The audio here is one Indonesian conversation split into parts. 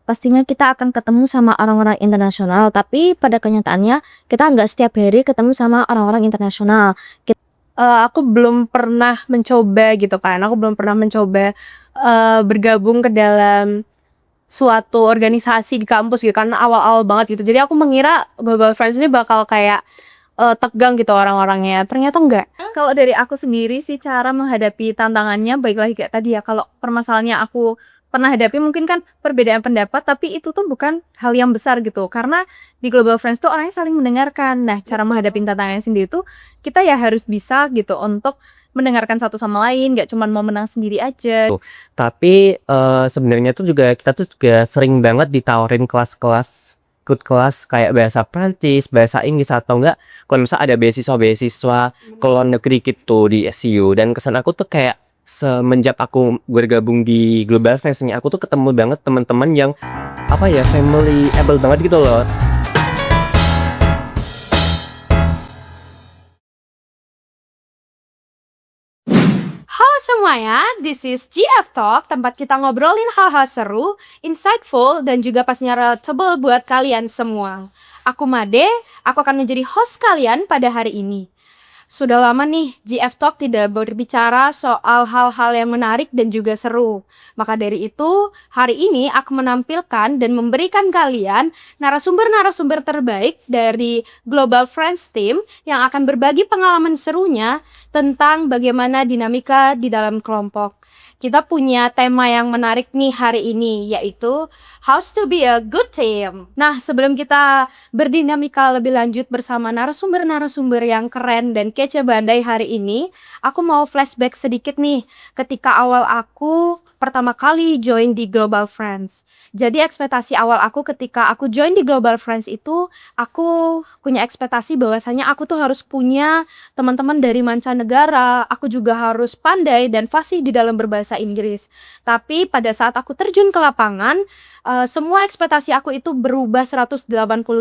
pastinya kita akan ketemu sama orang-orang internasional, tapi pada kenyataannya kita nggak setiap hari ketemu sama orang-orang internasional. Aku belum pernah mencoba gitu kan, aku belum pernah mencoba, bergabung ke dalam suatu organisasi di kampus gitu kan, awal-awal banget gitu. Jadi aku mengira Global Friends ini bakal kayak, tegang gitu orang-orangnya, ternyata enggak. Kalau dari aku sendiri sih cara menghadapi tantangannya baik lagi kayak tadi ya, kalau permasalahannya aku pernah hadapi mungkin kan perbedaan pendapat, tapi itu tuh bukan hal yang besar gitu. Karena di Global Friends tuh orangnya saling mendengarkan. Nah, cara menghadapi tantangannya sendiri tuh kita ya harus bisa gitu untuk mendengarkan satu sama lain, nggak cuman mau menang sendiri aja. Tapi sebenarnya tuh kita tuh juga sering banget ditawarin kelas-kelas, ikut kelas kayak bahasa Prancis, bahasa Inggris atau enggak kalau misal ada beasiswa-beasiswa ke luar negeri gitu di SU. Dan kesan aku tuh kayak semenjak aku bergabung di Global Friends ini, aku tuh ketemu banget teman-teman yang apa ya, family able banget gitu loh. Halo semuanya, this is GF Talk, tempat kita ngobrolin hal-hal seru, insightful, dan juga pastinya relatable buat kalian semua. Aku Made, aku akan menjadi host kalian pada hari ini. Sudah lama nih GF Talk tidak berbicara soal hal-hal yang menarik dan juga seru. Maka dari itu, hari ini aku menampilkan dan memberikan kalian narasumber-narasumber terbaik dari Global Friends Team yang akan berbagi pengalaman serunya tentang bagaimana dinamika di dalam kelompok. Kita punya tema yang menarik nih hari ini, yaitu How to be a good team. Nah, sebelum kita berdinamika lebih lanjut bersama narasumber-narasumber yang keren dan kece bandai hari ini, aku mau flashback sedikit nih ketika awal aku pertama kali join di Global Friends. Jadi ekspektasi awal aku ketika aku join di Global Friends itu, aku punya ekspektasi bahwasanya aku tuh harus punya teman-teman dari mancanegara, aku juga harus pandai dan fasih di dalam berbahasa Inggris. Tapi pada saat aku terjun ke lapangan, semua ekspektasi aku itu berubah 180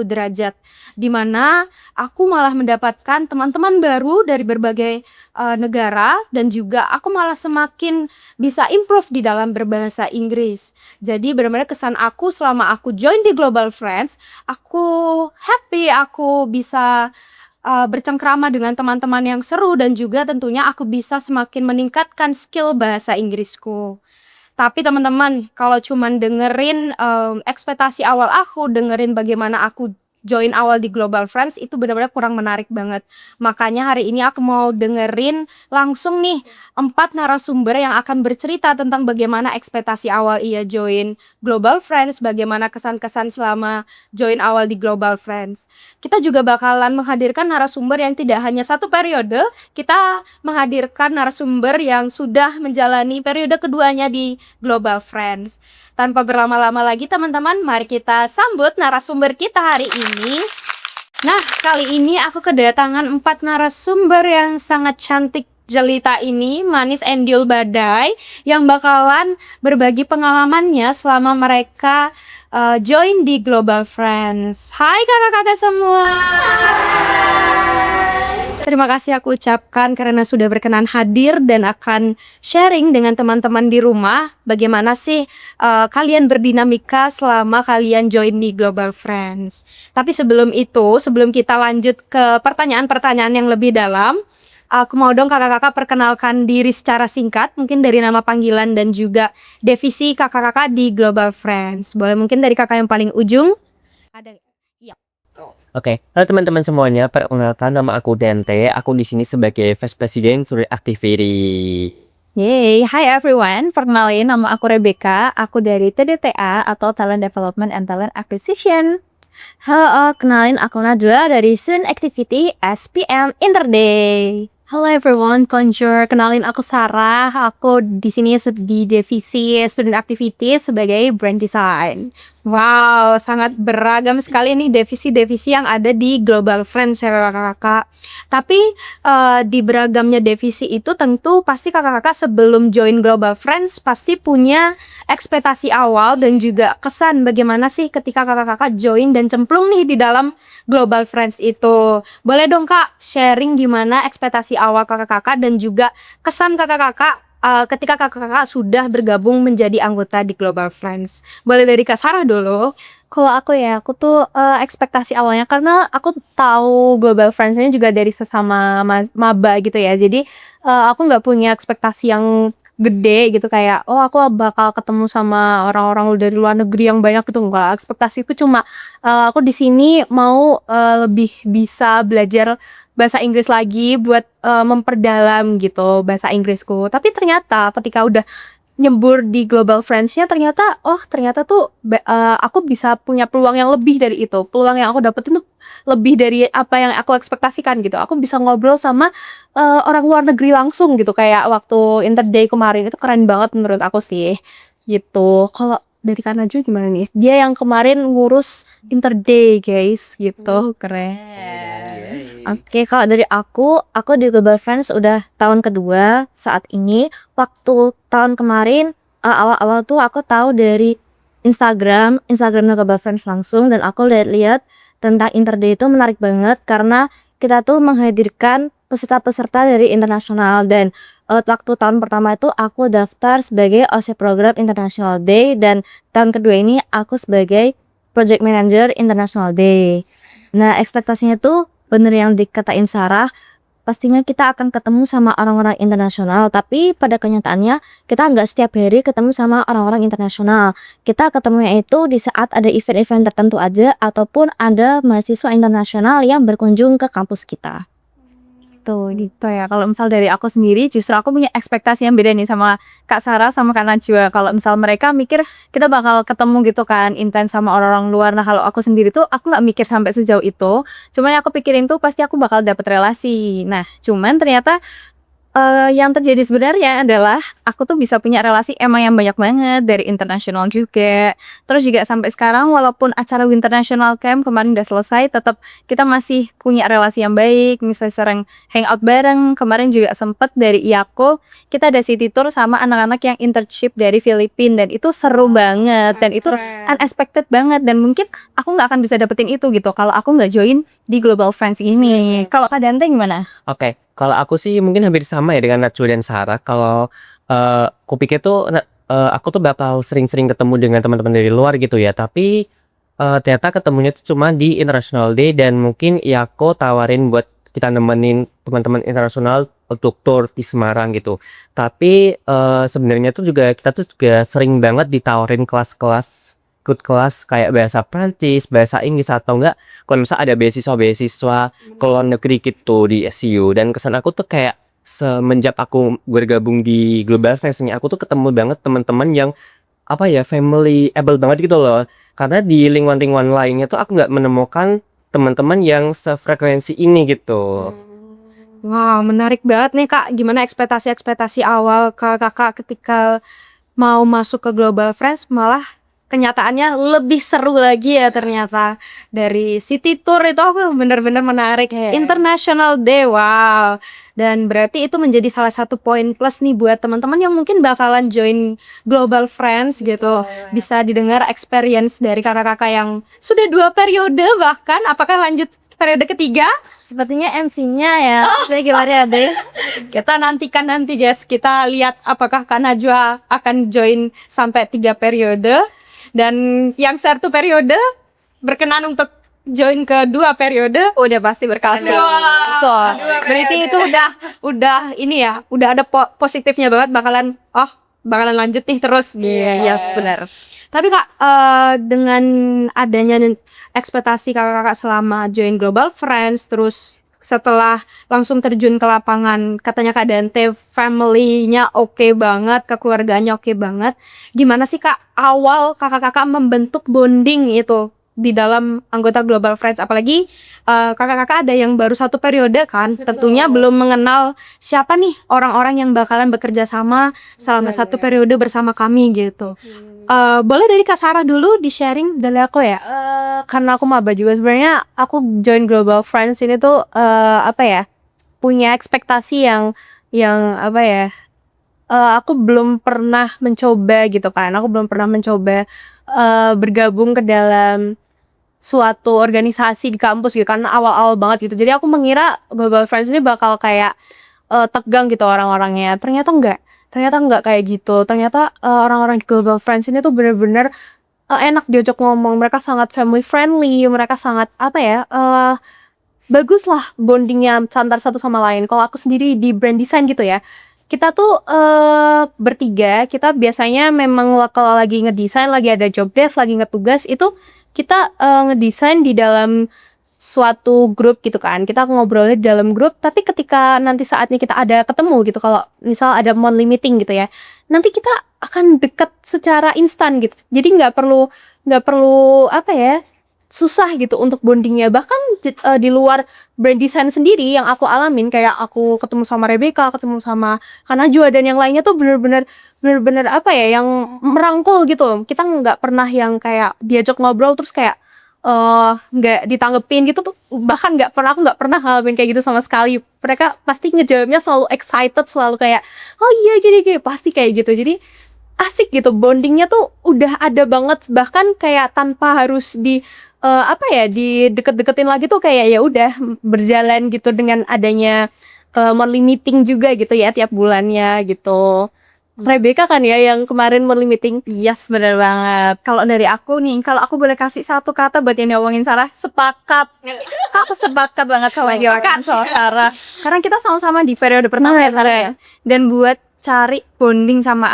derajat, di mana aku malah mendapatkan teman-teman baru dari berbagai negara, dan juga aku malah semakin bisa improve di dalam berbahasa Inggris. Jadi benar-benar kesan aku selama aku join di Global Friends, aku happy, aku bisa bercengkrama dengan teman-teman yang seru, dan juga tentunya aku bisa semakin meningkatkan skill bahasa Inggrisku. Tapi teman-teman, kalau cuman dengerin ekspektasi awal aku, dengerin bagaimana aku join awal di Global Friends, itu benar-benar kurang menarik banget. Makanya hari ini aku mau dengerin langsung nih 4 narasumber yang akan bercerita tentang bagaimana ekspektasi awal ia join Global Friends, bagaimana kesan-kesan selama join awal di Global Friends. Kita juga bakalan menghadirkan narasumber yang tidak hanya satu periode, kita menghadirkan narasumber yang sudah menjalani periode keduanya di Global Friends. Tanpa berlama-lama lagi teman-teman, mari kita sambut narasumber kita hari ini. Nah, kali ini aku kedatangan 4 narasumber yang sangat cantik jelita ini, manis endil badai, yang bakalan berbagi pengalamannya selama mereka join di Global Friends. Hai kakak-kakak semua. Terima kasih aku ucapkan karena sudah berkenan hadir dan akan sharing dengan teman-teman di rumah bagaimana sih kalian berdinamika selama kalian join di Global Friends. Tapi sebelum itu, sebelum kita lanjut ke pertanyaan-pertanyaan yang lebih dalam, aku mau dong kakak-kakak perkenalkan diri secara singkat, mungkin dari nama panggilan dan juga divisi kakak-kakak di Global Friends. Boleh mungkin dari kakak yang paling ujung? Ada. Oke, halo teman-teman semuanya, perkenalkan nama aku Dente. Aku di sini sebagai Vice President Student Activity. Yeay, hi everyone, perkenalin nama aku Rebecca, aku dari TDTA atau Talent Development and Talent Acquisition. Halo, kenalin aku Najwa dari Student Activity SPM Interday. Halo everyone, bonjour. Kenalin aku Sarah. Aku di sini di divisi Student Activity sebagai Brand Design. Wow, sangat beragam sekali nih divisi-divisi yang ada di Global Friends ya kakak-kakak. Tapi di beragamnya divisi itu tentu pasti kakak-kakak sebelum join Global Friends pasti punya ekspektasi awal dan juga kesan bagaimana sih ketika kakak-kakak join dan cemplung nih di dalam Global Friends itu. Boleh dong kak sharing gimana ekspektasi awal kakak-kakak dan juga kesan kakak-kakak ketika kakak-kakak sudah bergabung menjadi anggota di Global Friends? Boleh dari Kak Sarah dulu. Kalau aku ya, aku tuh ekspektasi awalnya karena aku tahu Global Friends ini juga dari sesama maba gitu ya. Jadi aku nggak punya ekspektasi yang gede gitu kayak oh aku bakal ketemu sama orang-orang dari luar negeri yang banyak gitu enggak. Ekspektasiku cuma aku di sini mau lebih bisa belajar bahasa Inggris lagi buat memperdalam gitu bahasa Inggrisku. Tapi ternyata ketika udah nyebur di Global Friends-nya ternyata tuh aku bisa punya peluang yang lebih dari itu. Peluang yang aku dapetin tuh lebih dari apa yang aku ekspektasikan gitu. Aku bisa ngobrol sama orang luar negeri langsung gitu kayak waktu Interday kemarin itu keren banget menurut aku sih. Gitu. Kalau dari Kak Najwa gimana nih? Dia yang kemarin ngurus Interday, guys, gitu. Keren. Oke, kalau dari aku di Global Friends udah tahun kedua saat ini. Waktu tahun kemarin awal-awal tuh aku tahu dari Instagramnya Global Friends langsung dan aku lihat-lihat tentang Interday itu menarik banget karena kita tuh menghadirkan peserta-peserta dari internasional dan waktu tahun pertama itu aku daftar sebagai OC Program International Day dan tahun kedua ini aku sebagai Project Manager International Day. Nah, ekspektasinya tuh bener yang dikatain Sarah, pastinya kita akan ketemu sama orang-orang internasional, tapi pada kenyataannya kita nggak setiap hari ketemu sama orang-orang internasional. Kita ketemunya itu di saat ada event-event tertentu aja ataupun ada mahasiswa internasional yang berkunjung ke kampus kita. Tuh gitu ya. Kalau misal dari aku sendiri justru aku punya ekspektasi yang beda nih sama Kak Sarah sama Kak Najwa. Kalau misal mereka mikir kita bakal ketemu gitu kan intens sama orang-orang luar. Nah kalau aku sendiri tuh aku nggak mikir sampai sejauh itu. Cuman yang aku pikirin tuh pasti aku bakal dapet relasi. Nah cuman ternyata yang terjadi sebenarnya adalah aku tuh bisa punya relasi emang yang banyak banget dari internasional juga. Terus juga sampai sekarang walaupun acara International Camp kemarin udah selesai, tetap kita masih punya relasi yang baik. Misalnya sering hangout bareng. Kemarin juga sempet dari IAKO kita ada city tour sama anak-anak yang internship dari Filipina dan itu seru banget dan itu unexpected banget dan mungkin aku nggak akan bisa dapetin itu gitu kalau aku nggak join di Global Friends ini. Kalau Kak Dante gimana? Oke, kalau aku sih mungkin hampir sama ya dengan Najwa dan Sarah. Kalau aku pikir tuh aku tuh bakal sering-sering ketemu dengan teman-teman dari luar gitu ya. Tapi ternyata ketemunya tuh cuma di International Day dan mungkin ya aku tawarin buat kita nemenin teman-teman internasional untuk tour di Semarang gitu. Tapi sebenarnya tuh juga kita tuh juga sering banget ditawarin kelas-kelas ikut kelas kayak bahasa Prancis, bahasa Inggris atau enggak kalau misalnya ada beasiswa-beasiswa ke luar negeri gitu di SU dan kesan aku tuh kayak semenjak aku bergabung di Global Friends ini aku tuh ketemu banget teman-teman yang apa ya family able banget gitu loh karena di lingkungan-lingkungan lainnya tuh aku nggak menemukan teman-teman yang sefrekuensi ini gitu. Wow, menarik banget nih Kak. Gimana ekspektasi-ekspektasi awal kakak ketika mau masuk ke Global Friends malah kenyataannya lebih seru lagi ya ternyata. Dari city tour itu aku bener-bener menarik. International Day, wow. Dan berarti itu menjadi salah satu poin plus nih buat teman-teman yang mungkin bakalan join Global Friends gitu. Bisa didengar experience dari kakak-kakak yang sudah 2 periode bahkan. Apakah lanjut periode ketiga? Sepertinya MC-nya ya. Saya gimana deh? Kita nantikan nanti guys. Kita lihat apakah Kak Najwa akan join sampai 3 periode. Dan yang 1 periode berkenan untuk join ke 2 periode. Udah pasti berkelas. Tuh, berarti itu udah ini ya, udah ada positifnya banget bakalan lanjut nih terus. Yes, benar. Tapi Kak, dengan adanya ekspektasi kakak-kakak selama join Global Friends, terus setelah langsung terjun ke lapangan, katanya Kak Dante family-nya oke banget, kekeluargaannya oke banget. Gimana sih Kak awal kakak-kakak membentuk bonding itu di dalam anggota Global Friends? Apalagi kakak-kakak ada yang baru 1 periode kan, tentunya belum mengenal siapa nih orang-orang yang bakalan bekerja sama selama 1 periode bersama kami gitu. Boleh dari Kak Sarah dulu di sharing. Dari aku ya, karena aku maba juga sebenarnya aku join Global Friends ini tuh punya ekspektasi yang apa ya, aku belum pernah mencoba gitu kan, aku belum pernah mencoba bergabung ke dalam suatu organisasi di kampus gitu karena awal-awal banget gitu. Jadi aku mengira Global Friends ini bakal kayak tegang gitu orang-orangnya, ternyata enggak. ternyata nggak kayak gitu. Ternyata orang-orang di Global Friends ini tuh bener-bener enak diajak ngomong. Mereka sangat family friendly, mereka sangat apa ya, bagus lah bondingnya antar satu sama lain. Kalau aku sendiri di brand design gitu ya, kita tuh bertiga, kita biasanya memang kalau lagi ngedesain, lagi ada job desk, lagi ngetugas, itu kita ngedesain di dalam suatu grup gitu kan. Kita ngobrolnya di dalam grup, tapi ketika nanti saatnya kita ada ketemu gitu, kalau misal ada monthly meeting gitu ya, nanti kita akan deket secara instan gitu. Jadi nggak perlu apa ya, susah gitu untuk bondingnya. Bahkan di luar brand design sendiri yang aku alamin, kayak aku ketemu sama Rebecca, ketemu sama Kanajua dan yang lainnya tuh bener-bener apa ya, yang merangkul gitu. Kita nggak pernah yang kayak diajak ngobrol terus kayak nggak ditanggepin gitu tuh. Bahkan aku nggak pernah ngalamin kayak gitu sama sekali. Mereka pasti ngejawabnya selalu excited, selalu kayak oh iya gini pasti kayak gitu. Jadi asik gitu, bondingnya tuh udah ada banget, bahkan kayak tanpa harus di apa ya, di deket-deketin lagi tuh, kayak ya udah berjalan gitu dengan adanya monthly meeting juga gitu ya tiap bulannya gitu. Rebecca kan ya yang kemarin monthly meeting. Yes, bener banget. Kalau dari aku nih, kalau aku boleh kasih satu kata buat yang diomongin Sarah, sepakat. Aku sepakat banget sama yang diomongin soal Sarah. Karena kita sama-sama di periode pertama ya Sarah ya. Dan buat cari bonding sama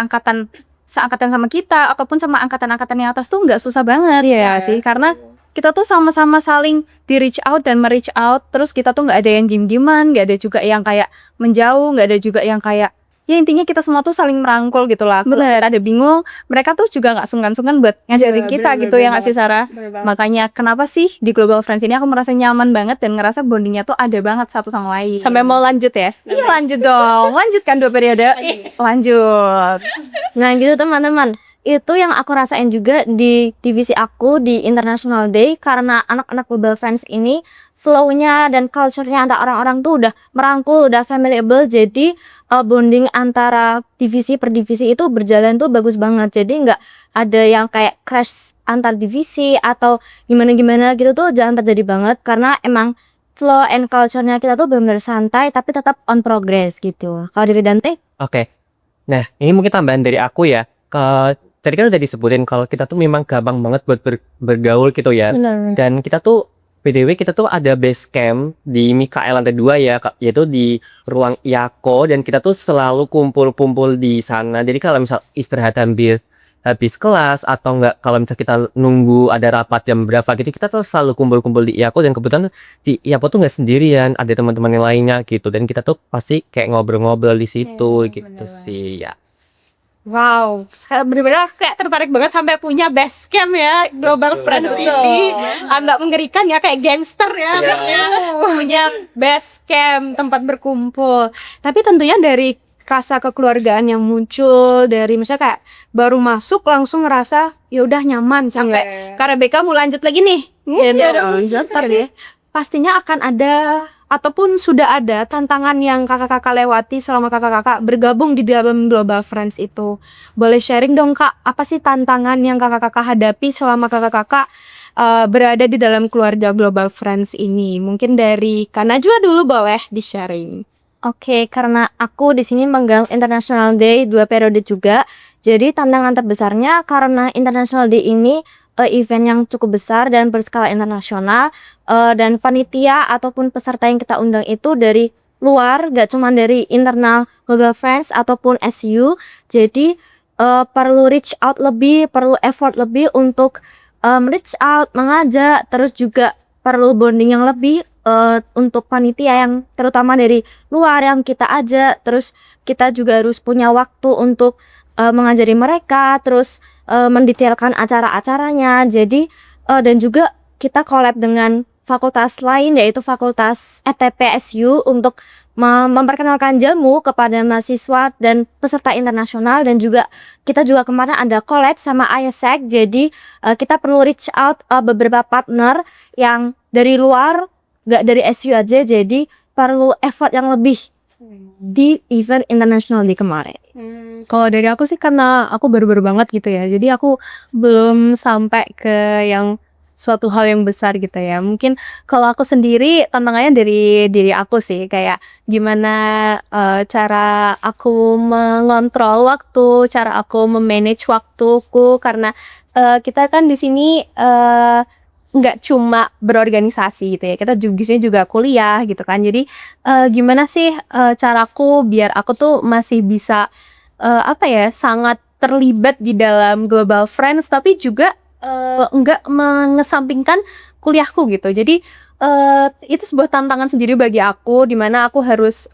seangkatan sama kita ataupun sama angkatan-angkatan yang atas tuh nggak susah banget ya sih. Karena kita tuh sama-sama saling di reach out dan me-reach out. Terus kita tuh nggak ada yang diem-dieman, nggak ada juga yang kayak menjauh, nggak ada juga yang kayak, ya intinya kita semua tuh saling merangkul gitu lah. Kalau ada bingung, mereka tuh juga nggak sungkan-sungkan buat ngajarin kita gitu ya nggak sih Sarah? Makanya kenapa sih di Global Friends ini aku merasa nyaman banget dan ngerasa bondingnya tuh ada banget satu sama lain. Sampai mau lanjut ya? Iya lanjut dong, lanjutkan 2 periode. Lanjut. Nah gitu teman-teman, itu yang aku rasain juga di divisi aku di International Day. Karena anak-anak Global Friends ini flow-nya dan culture-nya antara orang-orang tuh udah merangkul, udah familyable. Jadi bonding antara divisi per divisi itu berjalan tuh bagus banget. Jadi nggak ada yang kayak crash antar divisi atau gimana-gimana gitu tuh jangan terjadi banget. Karena emang flow and culture-nya kita tuh benar-benar santai tapi tetap on progress gitu. Kalau dari Dante? Oke. Nah, ini mungkin tambahan dari aku ya. Tadi kan udah disebutin kalau kita tuh memang gampang banget buat bergaul gitu ya. Benar. Dan kita tuh BTW kita tuh ada base camp di Mikael lantai 2 ya, yaitu di ruang IAKO, dan kita tuh selalu kumpul-kumpul di sana. Jadi kalau misal istirahat habis kelas atau enggak, kalau misal kita nunggu ada rapat jam berapa gitu, kita tuh selalu kumpul-kumpul di IAKO. Dan kebetulan di IAKO tuh nggak sendirian, ada teman-teman yang lainnya gitu, dan kita tuh pasti kayak ngobrol-ngobrol di situ gitu sih ya. Wow, bener-bener kayak tertarik banget sampai punya base camp ya Global Friends ini. Agak mengerikan ya, kayak gangster ya. Punya base camp, tempat berkumpul. Tapi tentunya dari rasa kekeluargaan yang muncul dari misalnya kayak baru masuk langsung ngerasa ya udah nyaman sampai Kak Rebecca mau lanjut lagi nih. Ntar deh. Pastinya akan ada ataupun sudah ada tantangan yang kakak-kakak lewati selama kakak-kakak bergabung di dalam Global Friends itu. Boleh sharing dong Kak, apa sih tantangan yang kakak-kakak hadapi selama kakak-kakak berada di dalam keluarga Global Friends ini? Mungkin dari Kak Najwa dulu boleh di-sharing. Oke, karena aku di sini megang International Day 2 periode juga. Jadi tantangan terbesarnya karena International Day ini event yang cukup besar dan berskala internasional, dan panitia ataupun peserta yang kita undang itu dari luar, gak cuma dari internal Global Friends ataupun SU. Jadi perlu reach out lebih, perlu effort lebih untuk reach out, mengajak, terus juga perlu bonding yang lebih untuk panitia yang terutama dari luar yang kita ajak. Terus kita juga harus punya waktu untuk mengajari mereka, terus mendetailkan acara-acaranya. Jadi dan juga kita collab dengan fakultas lain, yaitu fakultas ETPSU, untuk memperkenalkan jamu kepada mahasiswa dan peserta internasional. Dan juga kita juga kemarin ada collab sama ISEC. Jadi kita perlu reach out beberapa partner yang dari luar, gak dari SU aja. Jadi perlu effort yang lebih di event internasional di kemarin. Kalau dari aku sih karena aku baru-baru banget gitu ya, jadi aku belum sampai ke yang suatu hal yang besar gitu ya. Mungkin kalau aku sendiri tantangannya dari diri aku sih, kayak gimana cara aku mengontrol waktu, cara aku memanage waktuku, karena kita kan di sini nggak cuma berorganisasi gitu ya, kita juga di sini juga kuliah gitu kan. Jadi gimana sih caraku biar aku tuh masih bisa apa ya, sangat terlibat di dalam Global Friends tapi juga enggak mengesampingkan kuliahku gitu. Jadi itu sebuah tantangan sendiri bagi aku, di mana aku harus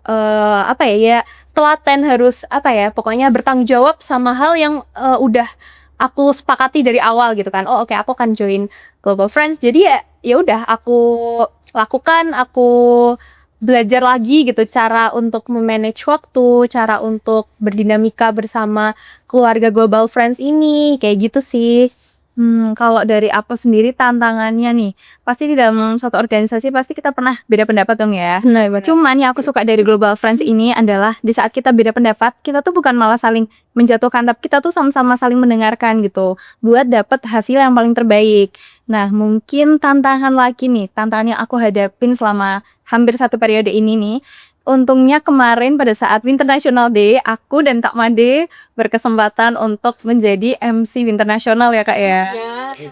apa ya, telaten, harus apa ya, pokoknya bertanggung jawab sama hal yang udah aku sepakati dari awal gitu kan. Oh oke, aku akan join Global Friends. Jadi ya udah aku lakukan, aku belajar lagi gitu cara untuk memanage waktu, cara untuk berdinamika bersama keluarga Global Friends ini, kayak gitu sih. Kalau dari aku sendiri tantangannya nih, pasti di dalam suatu organisasi pasti kita pernah beda pendapat dong ya. Nah, betul. Cuman yang aku suka dari Global Friends ini adalah di saat kita beda pendapat, kita tuh bukan malah saling menjatuhkan, tapi kita tuh sama-sama saling mendengarkan gitu, buat dapet hasil yang paling terbaik. Nah, mungkin tantangan lagi nih, tantangan yang aku hadapin selama hampir 1 periode ini nih, untungnya kemarin pada saat Winter National Day, aku dan Kak Made berkesempatan untuk menjadi MC Winter National ya Kak ya.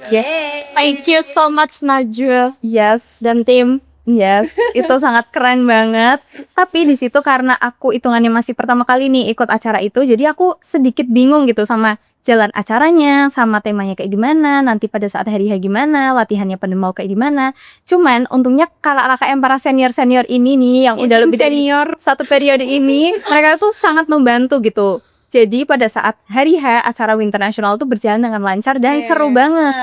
Yeay. Thank you so much Najwa Yes, dan tim. yes, itu sangat keren banget. Tapi di situ karena aku hitungannya masih pertama kali nih ikut acara itu, jadi aku sedikit bingung gitu sama jalan acaranya, sama temanya kayak gimana, nanti pada saat hari H gimana, latihannya pada mau kayak gimana. Cuman untungnya kakak-kakak yang para senior-senior ini nih yang udah lebih dari 1 periode ini, mereka tuh sangat membantu gitu. Jadi pada saat hari H acara Winter National tuh berjalan dengan lancar dan seru banget.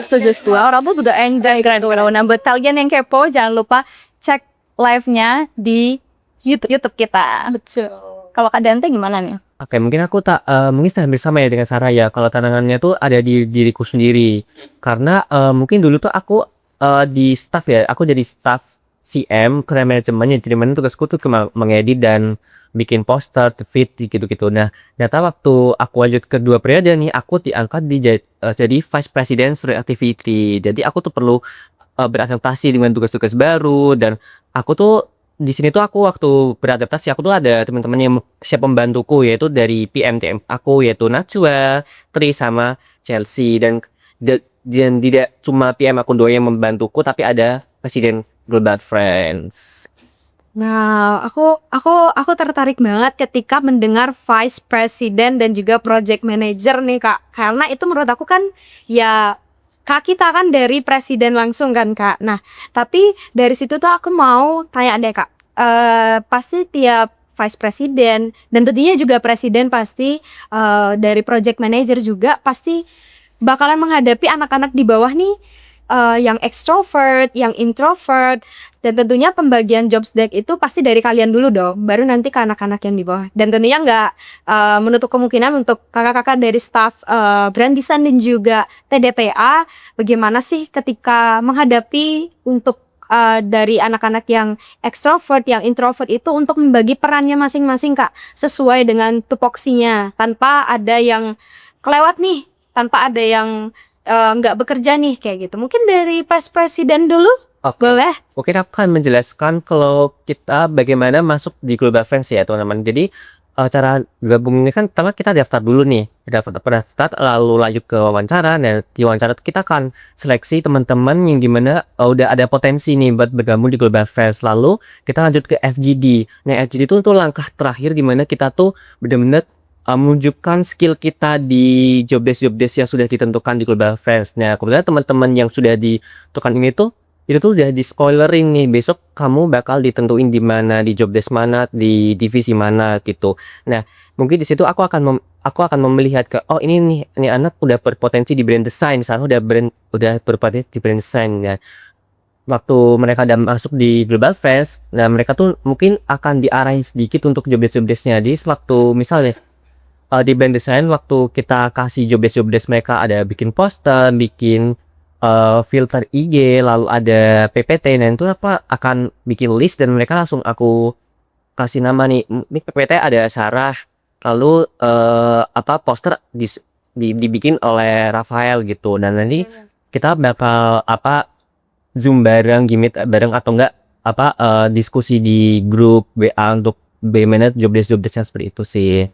Setuju. Orang tuh udah enjoy gitu. Nah, buat kalian yang kepo jangan lupa cek live-nya di YouTube kita. Betul. Kalau Kak Dante gimana nih? Oke, mungkin aku mungkin hampir sama ya dengan Sarah ya. Kalau tantangannya tuh ada di diriku sendiri. Karena mungkin dulu tuh aku di staff ya, aku jadi staff CM, creative manajemennya. Jadi mana tugasku tuh cuma mengedit dan bikin poster, feed gitu-gitu. Nah, ternyata waktu aku lanjut ke 2 periode nih, aku diangkat jadi Vice President Student Activity. Jadi aku tuh perlu beradaptasi dengan tugas-tugas baru, dan aku tuh di sini tuh aku waktu beradaptasi aku tuh ada teman-teman yang siap membantuku, yaitu dari PMTM aku, yaitu Najwa, Tri sama Chelsea, dan tidak cuma PM aku doang yang membantuku, tapi ada Presiden Global Friends. Nah, aku tertarik banget ketika mendengar Vice President dan juga Project Manager nih Kak. Karena itu menurut aku kan ya Kak kita kan dari presiden langsung kan Kak. Nah, tapi dari situ tuh aku mau tanya deh Kak. Pasti tiap Vice President dan tentunya juga presiden pasti dari Project Manager juga pasti bakalan menghadapi anak-anak di bawah nih, yang extrovert, yang introvert, dan tentunya pembagian jobs desk itu pasti dari kalian dulu dong, baru nanti ke anak-anak yang di bawah. Dan tentunya nggak menutup kemungkinan untuk kakak-kakak dari staff brand design dan juga TDTA, bagaimana sih ketika menghadapi untuk dari anak-anak yang extrovert, yang introvert itu untuk membagi perannya masing-masing Kak, sesuai dengan tupoksinya, tanpa ada yang kelewat nih, tanpa ada yang nggak bekerja nih kayak gitu. Mungkin dari Vice President dulu, Oke. boleh? Mungkin aku akan menjelaskan kalau kita bagaimana masuk di Global Friends ya teman-teman. Jadi cara gabungnya kan pertama kita daftar dulu nih, daftar lalu lanjut ke wawancara. Dan di wawancara kita akan seleksi teman-teman yang gimana udah ada potensi nih buat bergabung di Global Friends. Lalu kita lanjut ke FGD. Nah, FGD itu tuh langkah terakhir dimana kita tuh benar-benar menunjukkan skill kita di job desk yang sudah ditentukan di Global Friends. Nah, kemudian teman-teman yang sudah ditentukan ini tuh itu tuh udah di spoilerin nih, besok kamu bakal ditentuin di mana, di job desk mana, di divisi mana gitu. Nah, mungkin di situ aku akan melihat ke ini nih, ini anak udah berpotensi di brand design, misalnya udah berpotensi di brand design. Nah, waktu mereka udah masuk di Global Friends, nah mereka tuh mungkin akan diarahin sedikit untuk job desk-nya. Di waktu misalnya di brand design, waktu kita kasih job desk mereka ada bikin poster, bikin filter IG, lalu ada PPT, dan itu akan bikin list dan mereka langsung aku kasih nama nih, ini PPT ada Sarah, lalu poster dibikin oleh Rafael gitu, dan nanti kita bakal Zoom bareng, Gmeet bareng atau enggak diskusi di grup WA untuk bagaimana job desk-nya seperti itu sih.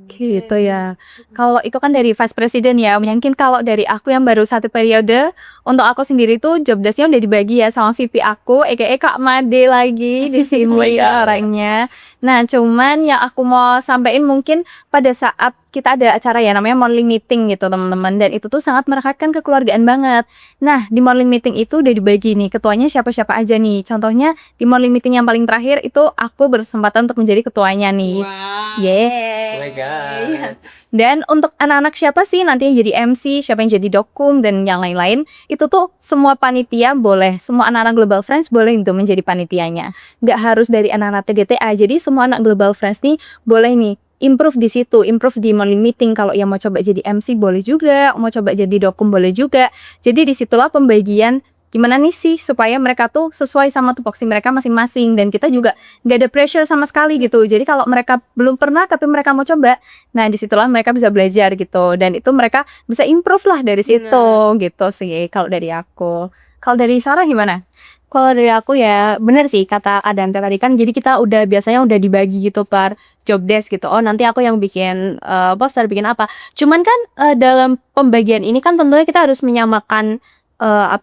Gitu ya. Kalau itu kan dari Vice President ya. Mungkin kalau dari aku yang baru 1 periode, untuk aku sendiri tuh job desk-nya udah dibagi ya sama VP aku, aka Kak Made lagi di sini orangnya. Nah, cuman yang aku mau sampaikan mungkin pada saat kita ada acara ya namanya morning meeting gitu teman-teman, dan itu tuh sangat merekatkan kekeluargaan banget. Nah, di morning meeting itu udah dibagi nih ketuanya siapa-siapa aja nih. Contohnya di morning meeting yang paling terakhir itu aku berkesempatan untuk menjadi ketuanya nih. Oh my god. Dan untuk anak-anak siapa sih nanti yang jadi MC, siapa yang jadi dokum dan yang lain-lain, itu tuh semua panitia boleh, semua anak-anak Global Friends boleh itu menjadi panitianya. Nggak harus dari anak-anak TDTA, jadi semua anak Global Friends nih boleh nih improve di situ, improve di morning meeting. Kalau yang mau coba jadi MC boleh juga, mau coba jadi dokum boleh juga. Jadi disitulah pembagian gimana nih sih supaya mereka tuh sesuai sama tupoksi mereka masing-masing, dan kita juga nggak ada pressure sama sekali gitu. Jadi kalau mereka belum pernah tapi mereka mau coba, nah disitulah mereka bisa belajar gitu, dan itu mereka bisa improve lah dari situ gitu sih kalau dari aku. Kalau dari Sarah gimana? Kalau dari aku ya bener sih kata Adante tadi kan, jadi kita biasanya udah dibagi gitu per job desk gitu. Oh nanti aku yang bikin poster, bikin apa. Cuman kan dalam pembagian ini kan tentunya kita harus menyamakan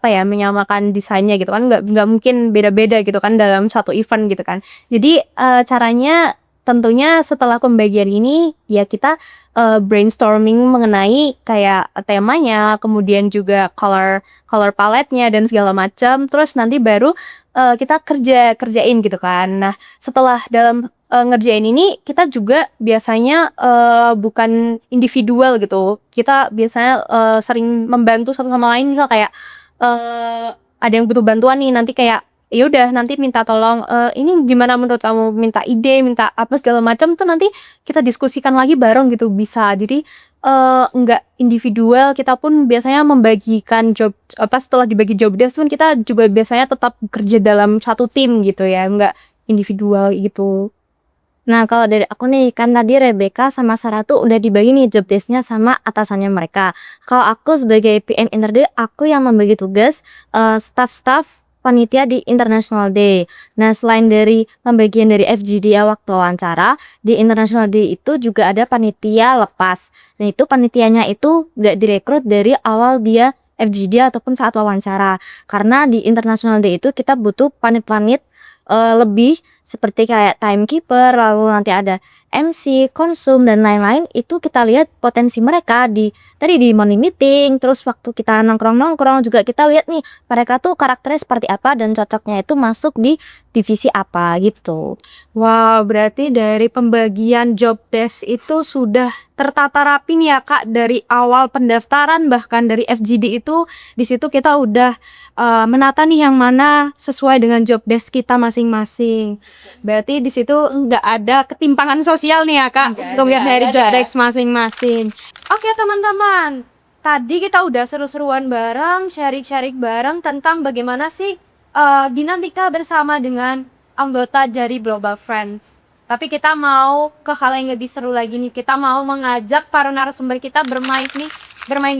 menyamakan desainnya gitu kan, nggak mungkin beda-beda gitu kan dalam satu event gitu kan. Jadi caranya tentunya setelah pembagian ini ya kita brainstorming mengenai kayak temanya, kemudian juga color palette-nya dan segala macam. Terus nanti baru kita kerjain gitu kan. Nah, setelah dalam ngerjain ini kita juga biasanya bukan individual gitu. Kita biasanya sering membantu satu sama lain, misal kayak ada yang butuh bantuan nih, nanti kayak ya udah nanti minta tolong ini gimana menurut kamu, minta ide, minta apa segala macam tuh nanti kita diskusikan lagi bareng gitu bisa. Jadi enggak individual, kita pun biasanya membagikan job setelah dibagi job desk pun kita juga biasanya tetap kerja dalam satu tim gitu ya, enggak individual gitu. Nah, kalau dari aku nih, kan tadi Rebecca sama Sarah tuh udah dibagi nih job desk-nya sama atasannya mereka. Kalau aku sebagai PM Inter Day, aku yang membagi tugas staff-staff panitia di International Day. Nah, selain dari pembagian dari FGD ya waktu wawancara, di International Day itu juga ada panitia lepas. Dan itu panitianya itu gak direkrut dari awal dia FGD ataupun saat wawancara. Karena di International Day itu kita butuh panit-panit lebih seperti kayak timekeeper, lalu nanti ada MC, konsum dan lain-lain. Itu kita lihat potensi mereka di morning meeting, terus waktu kita nongkrong-nongkrong juga kita lihat nih mereka tuh karakternya seperti apa dan cocoknya itu masuk di divisi apa gitu. Wow, berarti dari pembagian job desk itu sudah tertata rapi nih ya Kak, dari awal pendaftaran, bahkan dari FGD itu di situ kita udah menata nih yang mana sesuai dengan job desk kita masing-masing. Berarti di situ nggak ada ketimpangan sosial nih ya Kak, untuk yang dari job desk masing-masing. Oke teman-teman, tadi kita udah seru-seruan bareng, sharing-sharing bareng tentang bagaimana sih dinamika bersama dengan anggota dari Global Friends. Tapi kita mau ke hal yang lebih seru lagi nih. Kita mau mengajak para narasumber kita bermain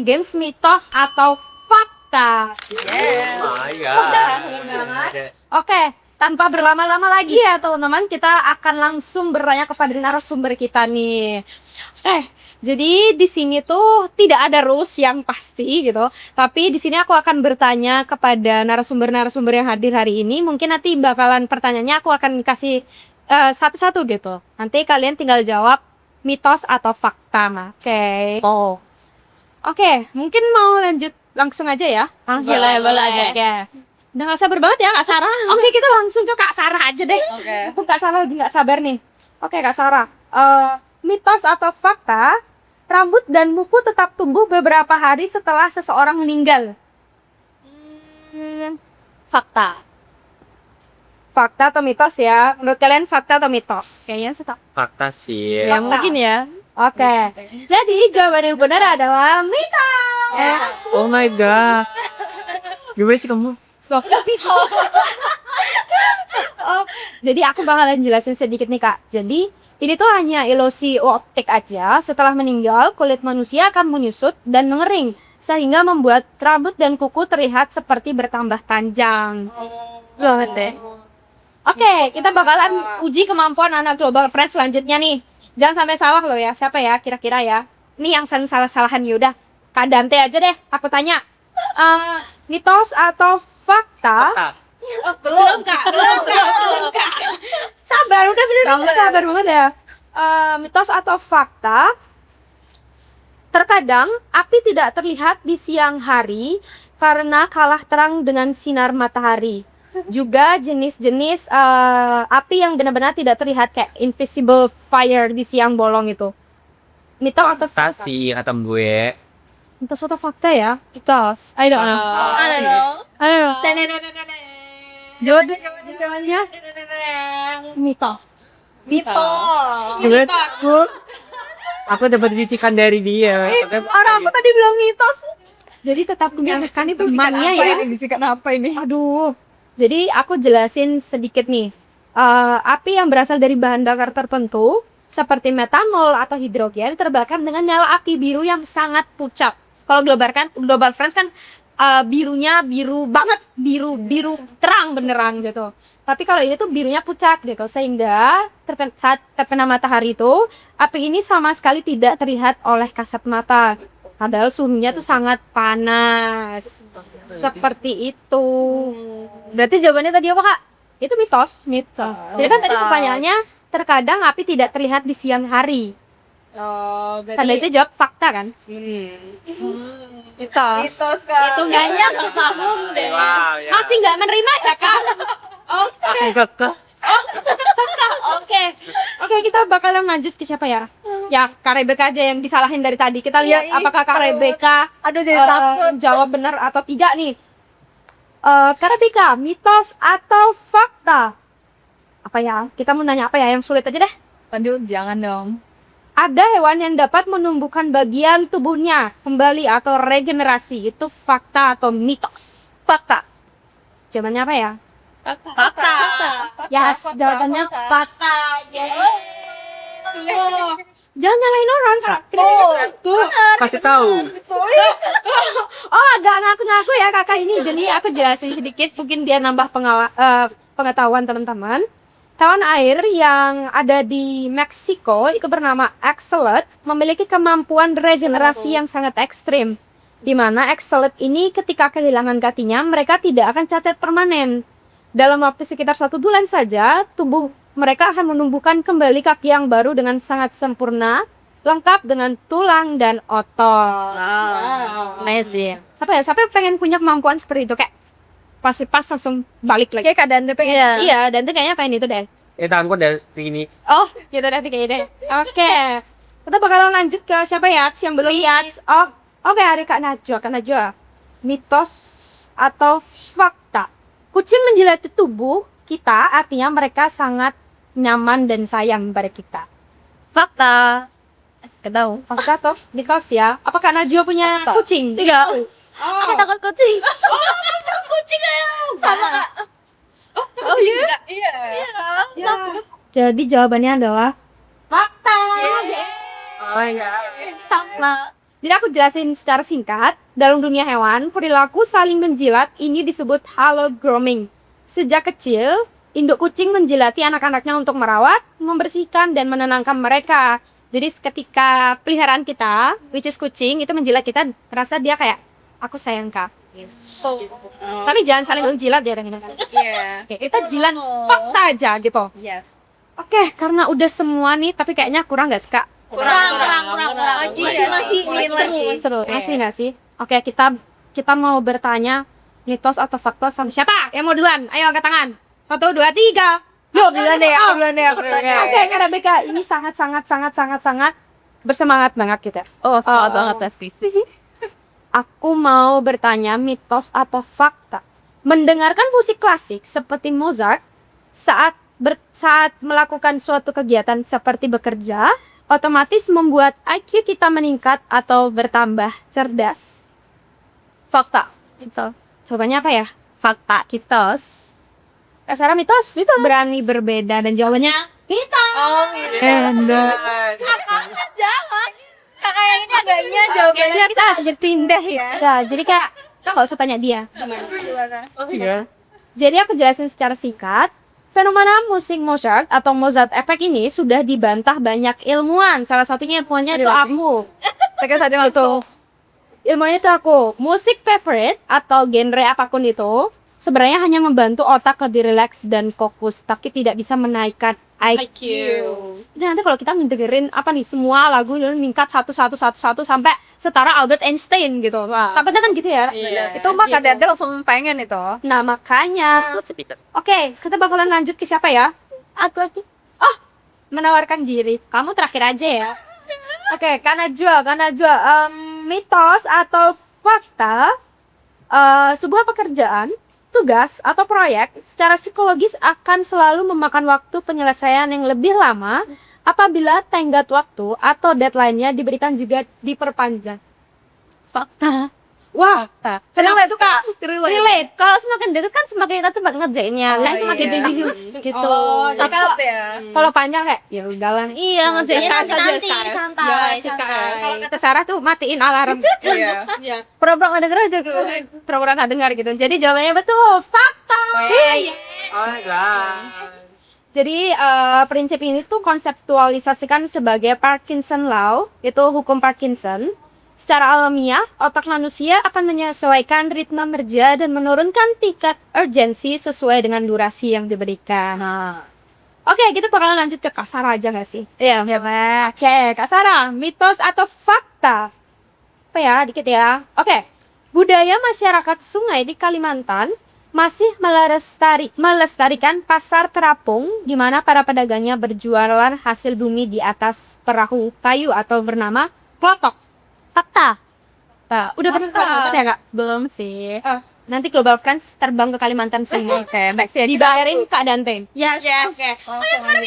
games mitos atau fakta. Oke, tanpa berlama-lama lagi ya teman-teman, kita akan langsung bertanya kepada narasumber kita nih. Jadi di sini tuh tidak ada rules yang pasti gitu. Tapi di sini aku akan bertanya kepada narasumber-narasumber yang hadir hari ini. Mungkin nanti bakalan pertanyaannya aku akan kasih satu-satu gitu. Nanti kalian tinggal jawab mitos atau fakta. Oke, mungkin mau lanjut langsung aja ya. Langsung lah, boleh aja. Oke. Udah gak sabar banget ya Kak Sarah. Oke, kita langsung ke Kak Sarah aja deh. Aku Kak Sarah lagi gak sabar nih. Oke Kak Sarah, mitos atau fakta, rambut dan kuku tetap tumbuh beberapa hari setelah seseorang meninggal? Fakta. Fakta atau mitos ya? Menurut kalian fakta atau mitos? Kayaknya setap. Fakta sih. Ya mungkin ya. Oke. Jadi jawaban yang benar adalah mitos. Oh my god. Gimana sih kamu? Jadi aku bakalan jelasin sedikit nih Kak. Jadi ini tuh hanya ilusi optik aja. Setelah meninggal, kulit manusia akan menyusut dan mengering. sehingga membuat rambut dan kuku terlihat seperti bertambah panjang. Banget deh. Oke, kita bakalan uji kemampuan anak Global Friends selanjutnya nih. Jangan sampai salah loh ya. Siapa ya kira-kira ya? Ini yang salah-salahan yaudah. Kak Dante aja deh, aku tanya. Mitos atau fakta? Belum kak. Sabar, udah bener sabar banget ya. Mitos atau fakta? Terkadang api tidak terlihat di siang hari karena kalah terang dengan sinar matahari. Juga jenis-jenis api yang benar-benar tidak terlihat kayak invisible fire di siang bolong itu. Mitos atau fakta? Sih kata gue. Mitos atau fakta ya? Mitos. I don't know. I don't know. Jawabannya mitos. Aku dapat bisikan dari dia. Orang aku tadi bilang mitos. Jadi tetap menyalahkan itu temannya ya. Bisikan apa ini? Aduh. Jadi aku jelasin sedikit nih. Api yang berasal dari bahan bakar tertentu seperti metanol atau hidrogen terbakar dengan nyala api biru yang sangat pucat. Kalau Global Friends kan birunya biru banget, biru terang beneran gitu. Tapi kalau ini tuh birunya pucat gitu, sehingga saat terkena matahari itu api ini sama sekali tidak terlihat oleh kasat mata. Padahal suhunya tuh sangat panas. Seperti itu. Berarti jawabannya tadi apa, Kak? Itu mitos. Jadi kan tadi pertanyaannya terkadang api tidak terlihat di siang hari. Tanda itu jawab fakta kan? Mitos. Hitungannya tahun deh. Masih nggak menerima ya, Kak? Oke, kita bakalan lanjut ke siapa ya? Ya, Kak Rebecca aja yang disalahin dari tadi. Kita lihat apakah Kak Rebecca jawab benar atau tidak nih. Kak Rebecca, mitos atau fakta? Apa ya? Kita mau nanya apa ya? Yang sulit aja deh. Aduh, jangan dong. Ada hewan yang dapat menumbuhkan bagian tubuhnya kembali atau regenerasi. Itu fakta atau mitos? Fakta. Jawabannya apa ya? Fakta. Yes, jawabannya fakta. Jangan nyalain orang, Kak. Tuh. Kasih tahu. Oh, agak ngaku-ngaku ya kakak ini. Jadi aku jelasin sedikit, mungkin dia nambah pengetahuan teman-teman. Tawon air yang ada di Meksiko itu bernama axolotl memiliki kemampuan regenerasi yang sangat ekstrim. Di mana axolotl ini ketika kehilangan kakinya, mereka tidak akan cacat permanen. Dalam waktu sekitar 1 bulan saja, tubuh mereka akan menumbuhkan kembali kaki yang baru dengan sangat sempurna, lengkap dengan tulang dan otot. Amazing. Siapa yang pengen punya kemampuan seperti itu, kayak pas langsung balik lagi. Kayak keadaan tuh pengen. Iya, dan tuh kayaknya pengen itu deh. Tanganku dari ini. Oh, gitu deh kayaknya deh. Oke. Kita bakalan lanjut ke siapa ya? Yang belum lihat. Oh, oke, hari Kak Najwa. Mitos atau fakta? Kucing menjilati tubuh kita artinya mereka sangat nyaman dan sayang pada kita. Fakta. Ketahu. Fakta atau mitos ya? Apakah Kak Najwa punya kucing? Tidak. Aku takut kucing. sama Kak. Oh iya. Iya. Jadi jawabannya adalah fakta. Oh ya. Fakta. Jadi aku jelasin secara singkat. Dalam dunia hewan, perilaku saling menjilat ini disebut halo grooming. Sejak kecil, induk kucing menjilati anak-anaknya untuk merawat, membersihkan, dan menenangkan mereka. Jadi ketika peliharaan kita, which is kucing, itu menjilat kita, rasa dia kayak, aku sayang Kak. Tapi jangan saling menjilat ya. Oke, kita jilat fakta aja gitu. Oke, karena udah semua nih, tapi kayaknya kurang gak sih Kak? Kurang. Masih Seru, masih nggak sih? Oke, kita mau bertanya mitos atau fakta sama siapa? Yang mau duluan? Ayo angkat tangan. 1, 2, 3. Yuk, duluan deh. Oke, Kak Rebecca, ini sangat bersemangat banget kita. Oh, sangat tes sih. Aku mau bertanya mitos apa fakta? Mendengarkan musik klasik seperti Mozart saat melakukan suatu kegiatan seperti bekerja otomatis membuat IQ kita meningkat atau bertambah cerdas. Fakta. Mitos. Jawabannya apa ya? Fakta. Mitos. Sarah mitos? Berani berbeda dan jawabannya mitos. Oh, Jangan. kayak ini agaknya jawabannya Kita aja pindah ya. Ya, jadi kayak kita nggak usah tanya dia. Iya. Jadi aku jelasin secara singkat. Fenomena musik Mozart atau Mozart Effect ini sudah dibantah banyak ilmuwan. Salah satunya ilmuwannya itu aku. Itu. Ilmunya itu aku. Musik favorite atau genre apapun itu sebenarnya hanya membantu otak lebih rileks dan fokus, tapi tidak bisa menaikkan IQ. Jadi nanti kalau kita dengerin apa nih semua lagu meningkat satu sampai setara Albert Einstein gitu. Takutnya kan gitu ya. itu mah kadang langsung pengen itu. Nah makanya. Oke, kita bakalan lanjut ke siapa ya? Aku lagi. Oh, menawarkan diri. Kamu terakhir aja ya. Oke, karena jual. Mitos atau fakta, sebuah pekerjaan, tugas atau proyek secara psikologis akan selalu memakan waktu penyelesaian yang lebih lama apabila tenggat waktu atau deadline-nya diberikan juga diperpanjang. Fakta. Wah, kenapa itu Kak? Relate. Kalau semakin deket kan semakin kita cepat ngerjainnya. Kayak semakin iya. serius gitu. Oh, jadi kalau ya. kalau panjang kayak ya udahlah. Iya, ngerjainnya nanti SKS. santai. Ya, SKS. Kalau kata Sarah tuh matiin alarm. Iya. Pura-pura nggak denger aja dulu. Pura-pura nggak dengar gitu. Jadi jawabannya betul, fakta. Iya. Oh my god. Jadi prinsip ini tuh konseptualisasikan sebagai Parkinson Law, itu hukum Parkinson. Secara alamiah, otak manusia akan menyesuaikan ritme kerja dan menurunkan tingkat urgensi sesuai dengan durasi yang diberikan. Oke, kita bakalan lanjut ke Kak Sarah aja nggak sih? Iya. Oke, Kak Sarah, mitos atau fakta? Apa ya, dikit ya. Oke, budaya masyarakat sungai di Kalimantan masih melestarikan pasar terapung di mana para pedagangnya berjualan hasil bumi di atas perahu kayu atau bernama klotok. Fakta. Udah pernah klotok ya Kak? Belum sih. Nanti Global Friends terbang ke Kalimantan semua. Oke, baik. Dibayarin Kak Dante. Yes. Oke.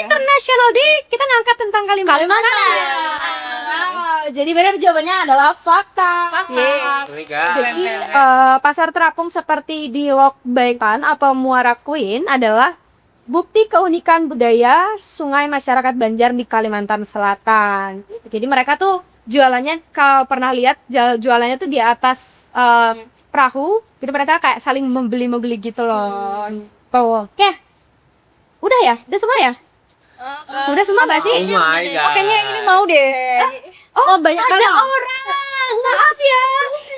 International Day kita ngangkat tentang Kalimantan. Jadi benar jawabannya adalah fakta. Jadi pasar terapung seperti di Lok Baikpan atau Muara Queen adalah bukti keunikan budaya sungai masyarakat Banjar di Kalimantan Selatan. Jadi mereka tuh jualannya, kalau pernah lihat jualannya tuh di atas perahu. Jadi mereka kayak saling membeli gitu loh. Tuh. Oke. Udah ya? Udah semua ya? Udah semua gak sih? Oh my god. Kayaknya yang ini mau deh. Oh, banyak ada orang. Maaf ya.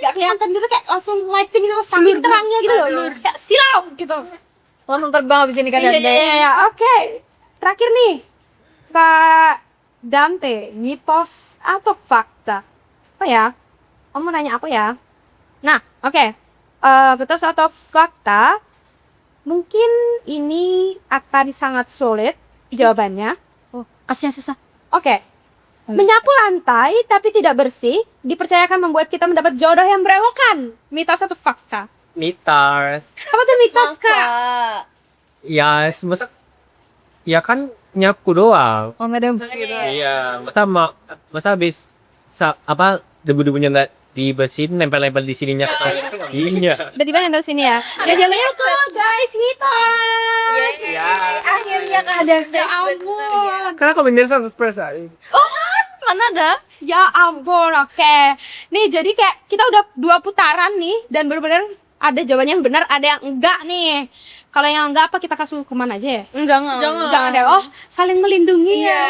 Gak kelihatan gitu kayak langsung lighting gitu saking terangnya gitu loh. Kayak silau gitu. Langsung terbang habis ini kan Iya. Oke. Terakhir nih. Kak Dante, mitos atau fakta? Apa ya? Kamu nanya apa ya? Nah, oke. Mitos atau fakta? Mungkin ini akan sangat sulit jawabannya. Kasih yang susah. Oke. Menyapu lantai tapi tidak bersih dipercayakan membuat kita mendapat jodoh yang berewokan. Mitos atau fakta? Mitos. Apa tuh mitos, Kak? Ya, ya kan nyapu doang. Oh enggak ada. Iya, masa habis apa debu-debunya nggak dibersihin, nempel-nempel di sininya. Iya. Tiba-tiba nempel sini ya. Ya jawabannya tuh guys, mitos. Akhirnya ada. Ya ampun. Karena kau bener 100%. Mana ada? Ya ampun, oke. Nih jadi kayak kita udah 2 putaran nih dan benar-benar ada jawabannya yang benar, ada yang enggak nih. Kalau yang enggak apa kita kasih hukuman aja ya? Jangan deh. Oh, saling melindungi ya.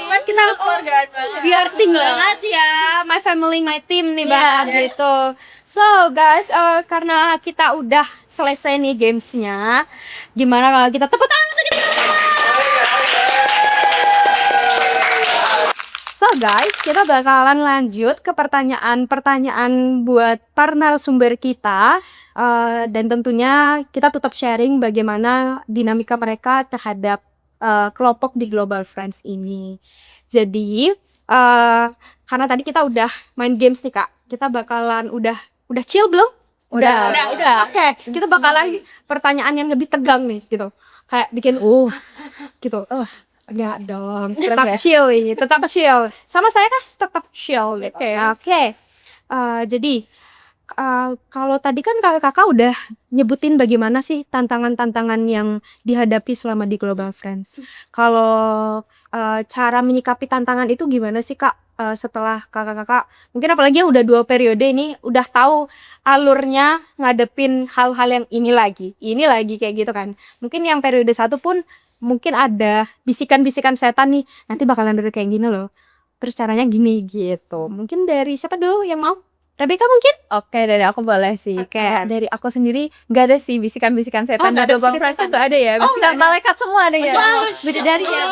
Kan kita keluargaan Biar tim banget ya. My family, my team nih banget gitu. So guys, karena kita udah selesai nih gamesnya, gimana kalau kita tepuk tangan untuk kita semua? So guys, kita bakalan lanjut ke pertanyaan-pertanyaan buat para narasumber kita. Dan tentunya kita tetap sharing bagaimana dinamika mereka terhadap kelompok di Global Friends ini. Jadi, karena tadi kita udah main games nih Kak, kita bakalan udah chill belum? Udah. Oke, kita bakalan pertanyaan yang lebih tegang nih gitu. Kayak bikin gitu. Enggak dong, tetap chill ini, tetap chill. Sama saya kan tetap chill gitu. Oke. Jadi kalau tadi kan kakak udah nyebutin bagaimana sih tantangan-tantangan yang dihadapi selama di Global Friends. Kalau cara menyikapi tantangan itu gimana sih Kak? setelah kakak-kakak mungkin apalagi yang udah 2 periode ini udah tahu alurnya ngadepin hal-hal yang ini lagi kayak gitu kan. Mungkin yang periode 1 pun mungkin ada bisikan-bisikan setan nih, nanti bakalan ada kayak gini loh. Terus caranya gini gitu. Mungkin dari siapa dulu yang mau? Rebecca mungkin? Oke, dari aku boleh sih. Kayak dari aku sendiri nggak ada sih bisikan-bisikan setan. nggak Di ada Global bisikan Friends setan. itu ada ya. Oh, Bisikan nggak ada. malaikat semua ada ya. Bidadari ya,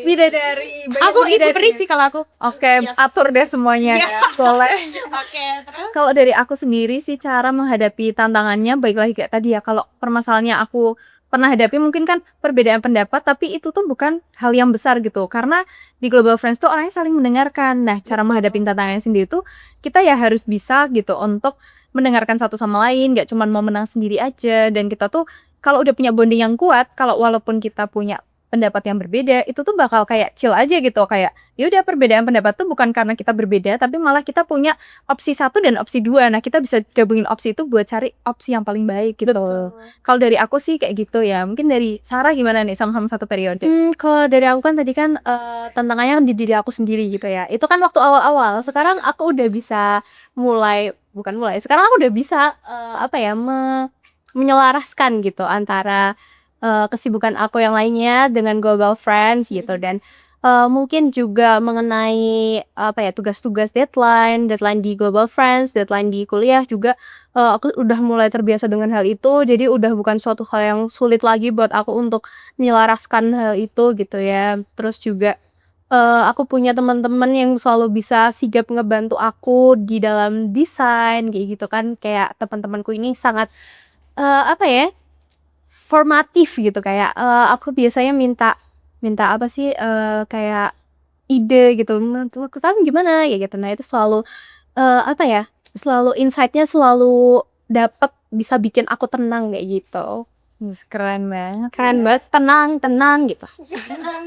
Bidadari. banyak Aku ibu bidadari. peri sih kalau aku. Oke, atur deh semuanya ya. Boleh. Oke, terus Kalau dari aku sendiri sih cara menghadapi tantangannya baik lagi kayak tadi ya. Kalau permasalahannya aku pernah hadapi mungkin kan perbedaan pendapat, tapi itu tuh bukan hal yang besar gitu. Karena di Global Friends tuh orangnya saling mendengarkan. Nah, cara menghadapi tantangannya sendiri tuh kita ya harus bisa gitu untuk mendengarkan satu sama lain, nggak cuma mau menang sendiri aja. Dan kita tuh kalau udah punya bonding yang kuat, kalau walaupun kita punya pendapat yang berbeda, itu tuh bakal kayak chill aja gitu. Kayak ya udah, perbedaan pendapat tuh bukan karena kita berbeda, tapi malah kita punya opsi 1 dan opsi 2. Nah, kita bisa gabungin opsi itu buat cari opsi yang paling baik gitu. Kalau dari aku sih kayak gitu ya. Mungkin dari Sarah gimana nih, sama-sama satu periode? Kalau dari aku kan tadi kan tantangannya di diri aku sendiri gitu ya. Itu kan waktu awal-awal. Sekarang aku udah bisa sekarang aku udah bisa apa ya menyelaraskan gitu antara kesibukan aku yang lainnya dengan Global Friends gitu, dan mungkin juga mengenai apa ya tugas-tugas deadline di Global Friends, deadline di kuliah juga aku udah mulai terbiasa dengan hal itu. Jadi udah bukan suatu hal yang sulit lagi buat aku untuk menyelaraskan hal itu gitu ya. Terus juga aku punya teman-teman yang selalu bisa sigap ngebantu aku di dalam desain kayak gitu kan. Kayak teman-temanku ini sangat apa ya, formatif gitu. Kayak aku biasanya minta apa sih, kayak ide gitu, "Menurut kamu gimana?" Kayak gitu. Nah, itu selalu apa ya, selalu insight-nya selalu dapet, bisa bikin aku tenang kayak gitu. Keren banget. keren banget, tenang gitu.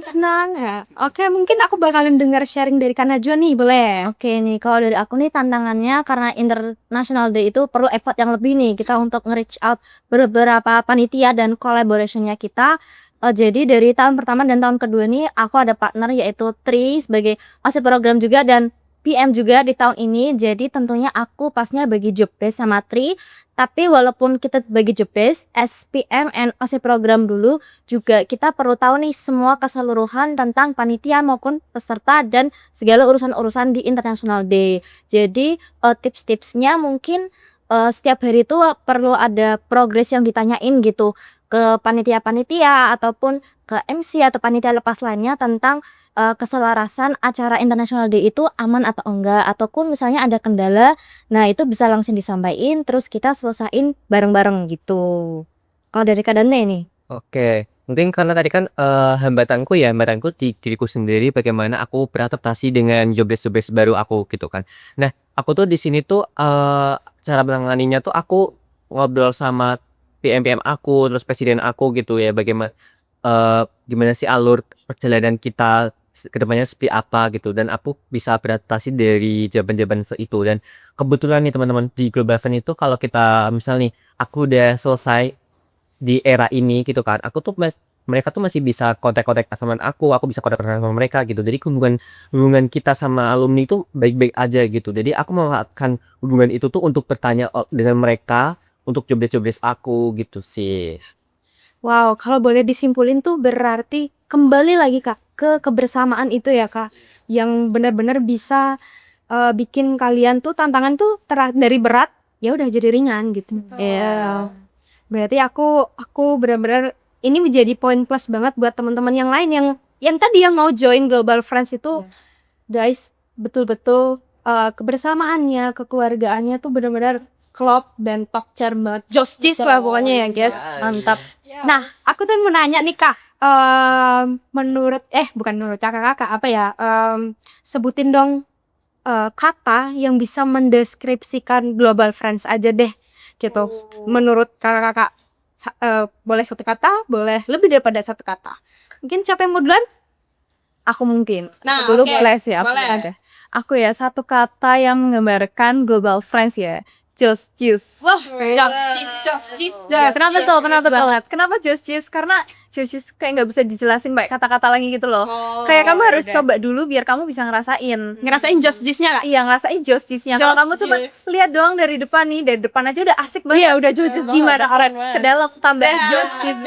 Tenang ya. Oke, mungkin aku bakalan dengar sharing dari Kak Najwa nih, boleh? Oke nih, kalau dari aku nih tantangannya karena International Day itu perlu effort yang lebih nih kita untuk nge-reach out beberapa panitia dan collaboration-nya kita. Jadi dari tahun pertama dan tahun kedua nih aku ada partner yaitu Tri sebagai OSIS program juga dan PM juga di tahun ini. Jadi tentunya aku pasnya bagi job desk sama Tri. Tapi walaupun kita bagi job desk, SPM and OSIS program dulu juga kita perlu tahu nih semua keseluruhan tentang panitia maupun peserta dan segala urusan-urusan di International Day. Jadi tips-tipsnya mungkin setiap hari itu perlu ada progres yang ditanyain gitu ke panitia-panitia ataupun ke MC atau panitia lepas lainnya tentang keselarasan acara International Day itu aman atau enggak, ataupun misalnya ada kendala, nah itu bisa langsung disampaikan terus kita selesain bareng-bareng gitu. Kalau dari Kak Dante nih? Oke, mungkin karena tadi kan hambatanku di diriku sendiri bagaimana aku beradaptasi dengan job desk baru aku gitu kan. Nah, aku tuh di sini tuh cara menanganinya tuh aku ngobrol sama PM-PM aku, terus presiden aku gitu ya, gimana sih alur perjalanan kita ke depannya seperti apa gitu, dan aku bisa beradaptasi dari jawaban-jawaban itu. Dan kebetulan nih teman-teman di Global Friends itu kalau kita misal nih aku udah selesai di era ini gitu kan, aku tuh mereka tuh masih bisa kontak-kontak sama aku bisa kontak-kontak sama mereka gitu. Jadi hubungan kita sama alumni itu baik-baik aja gitu. Jadi aku memanfaatkan hubungan itu tuh untuk bertanya dengan mereka untuk job desk aku gitu sih. Wow, kalau boleh disimpulin tuh berarti kembali lagi Kak ke kebersamaan itu ya Kak, yang benar-benar bisa bikin kalian tuh tantangan tuh dari berat ya udah jadi ringan gitu. Iya. Berarti aku benar-benar ini menjadi poin plus banget buat teman-teman yang lain yang tadi yang mau join Global Friends itu. Guys, betul-betul kebersamaannya, kekeluargaannya tuh benar-benar klop dan top chair banget. Jostis lah pokoknya ya guys. Mantap. Nah, aku tuh mau nanya nih Kak, bukan menurut kakak-kakak apa ya, sebutin dong kata yang bisa mendeskripsikan Global Friends aja deh gitu. Menurut kakak-kakak boleh satu kata, boleh lebih daripada satu kata. Mungkin siapa yang mau duluan? Aku mungkin. Nah, Dulu oke, boleh sih, aku boleh. ada. Aku ya satu kata yang menggambarkan Global Friends ya. Josjis. Wah, justice. Kenapa tuh? Kenapa Josjis? Karena Josjis kayak nggak bisa dijelasin baik kata-kata lagi gitu loh. Kayak kamu harus coba dulu biar kamu bisa ngerasain. Ngerasain justice-nya kak? Iya, ngerasain Josjisnya. Kalau kamu coba lihat doang dari depan nih, dari depan aja udah asik banget. Iya, udah justice gimana keren Ke dalam tambah Josjis.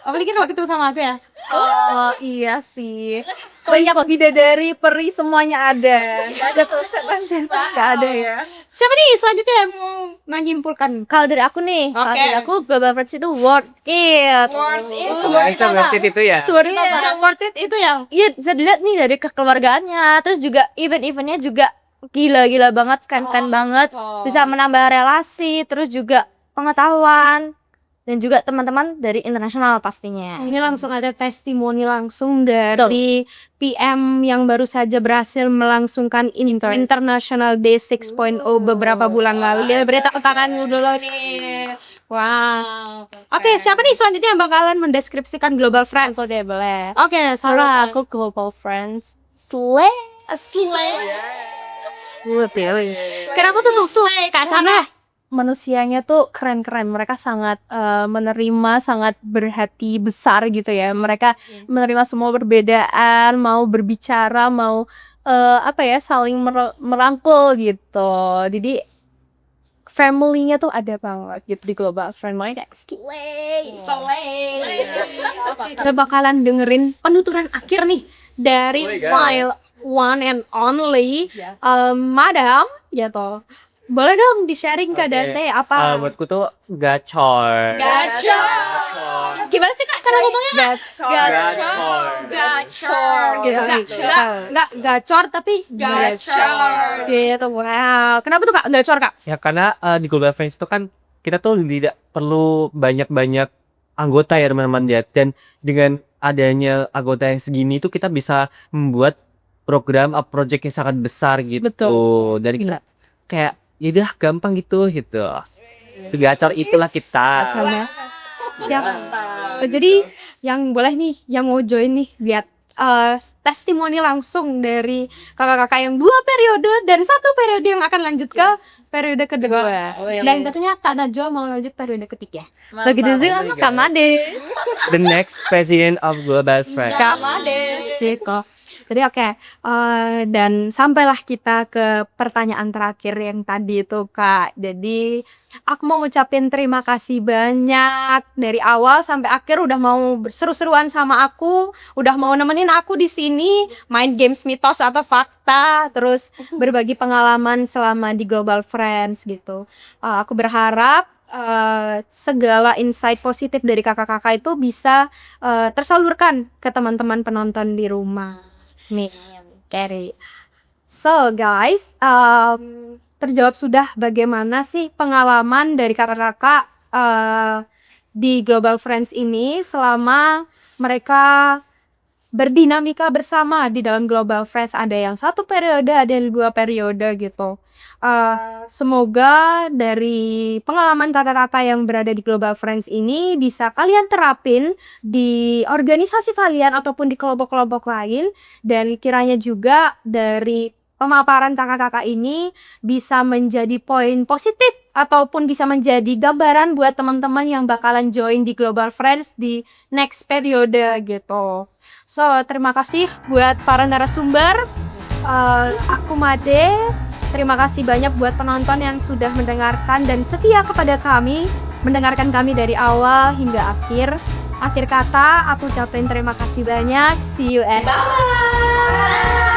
Apalagi waktu itu sama aku ya. Oh iya sih. Banyak bidadari, peri semuanya ada. Gak ada tuh setan-setan. Gak ada ya. Siapa nih selanjutnya yang mau menyimpulkan? Kalau dari aku nih, kalau Oke. dari aku Global Friends itu worth it. Bisa berarti itu ya. Worth it itu yang iya bisa dilihat nih dari kekeluargaannya, terus juga event-eventnya juga gila-gila banget, keren-keren banget, bisa menambah relasi, terus juga pengetahuan dan juga teman-teman dari internasional pastinya. Ini langsung ada testimoni langsung dari PM yang baru saja berhasil melangsungkan International Day 6.0 beberapa bulan lalu. Dia beri tepuk tangan dulu nih. Wow. Oke, siapa nih selanjutnya yang bakalan mendeskripsikan Global Friends? Aku deh boleh. Oke, Karena Sarah. aku Global Friends Slay. Kenapa tuh Slay Kak Sarah? Manusianya tuh keren-keren. Mereka sangat menerima, sangat berhati besar gitu ya. Mereka menerima semua perbedaan, mau berbicara, mau saling merangkul gitu. Jadi family-nya tuh ada banget gitu di Global Friend. Makanya kayak slay. Kita bakalan dengerin penuturan akhir nih dari my one and only Madam gitu. Boleh dong di-sharing ke Dante apa? Buatku tuh gacor. Gimana sih Kak cara ngomongnya Kak? Gacor gitu. Enggak gacor tapi gacor gitu. Wow. Kenapa tuh Kak gacor Kak? Ya karena di Global Friends itu kan kita tuh tidak perlu banyak-banyak anggota ya teman-teman ya. Dan dengan adanya anggota yang segini itu kita bisa membuat program project yang sangat besar gitu. Betul. Dari kita kayak ya udah gampang gitu. Segacor itulah kita. Jadi yang boleh nih yang mau join nih lihat testimoni langsung dari kakak-kakak yang 2 periode dan 1 periode yang akan lanjut ke periode kedua. Dan tentunya Kak Najwa mau lanjut periode ketiga. Begitu sih sama Kak Made. The next president of Global Friends. Kak Siko. Jadi oke, dan sampailah kita ke pertanyaan terakhir yang tadi itu Kak. Jadi aku mau ngucapin terima kasih banyak dari awal sampai akhir udah mau seru-seruan sama aku, udah mau nemenin aku di sini main games mitos atau fakta, terus berbagi pengalaman selama di Global Friends gitu. Aku berharap segala insight positif dari kakak-kakak itu bisa tersalurkan ke teman-teman penonton di rumah. Carry. So guys, terjawab sudah bagaimana sih pengalaman dari kakak-kakak di Global Friends ini selama mereka berdinamika bersama di dalam Global Friends. Ada yang 1 periode, ada yang 2 periode gitu. Semoga dari pengalaman kakak-kakak yang berada di Global Friends ini bisa kalian terapin di organisasi kalian ataupun di kelompok-kelompok lain, dan kiranya juga dari pemaparan kakak-kakak ini bisa menjadi poin positif ataupun bisa menjadi gambaran buat teman-teman yang bakalan join di Global Friends di next periode gitu. So, terima kasih buat para narasumber. Aku Made. Terima kasih banyak buat penonton yang sudah mendengarkan dan setia kepada kami, mendengarkan kami dari awal hingga akhir. Akhir kata, aku ucapin terima kasih banyak. See you and bye.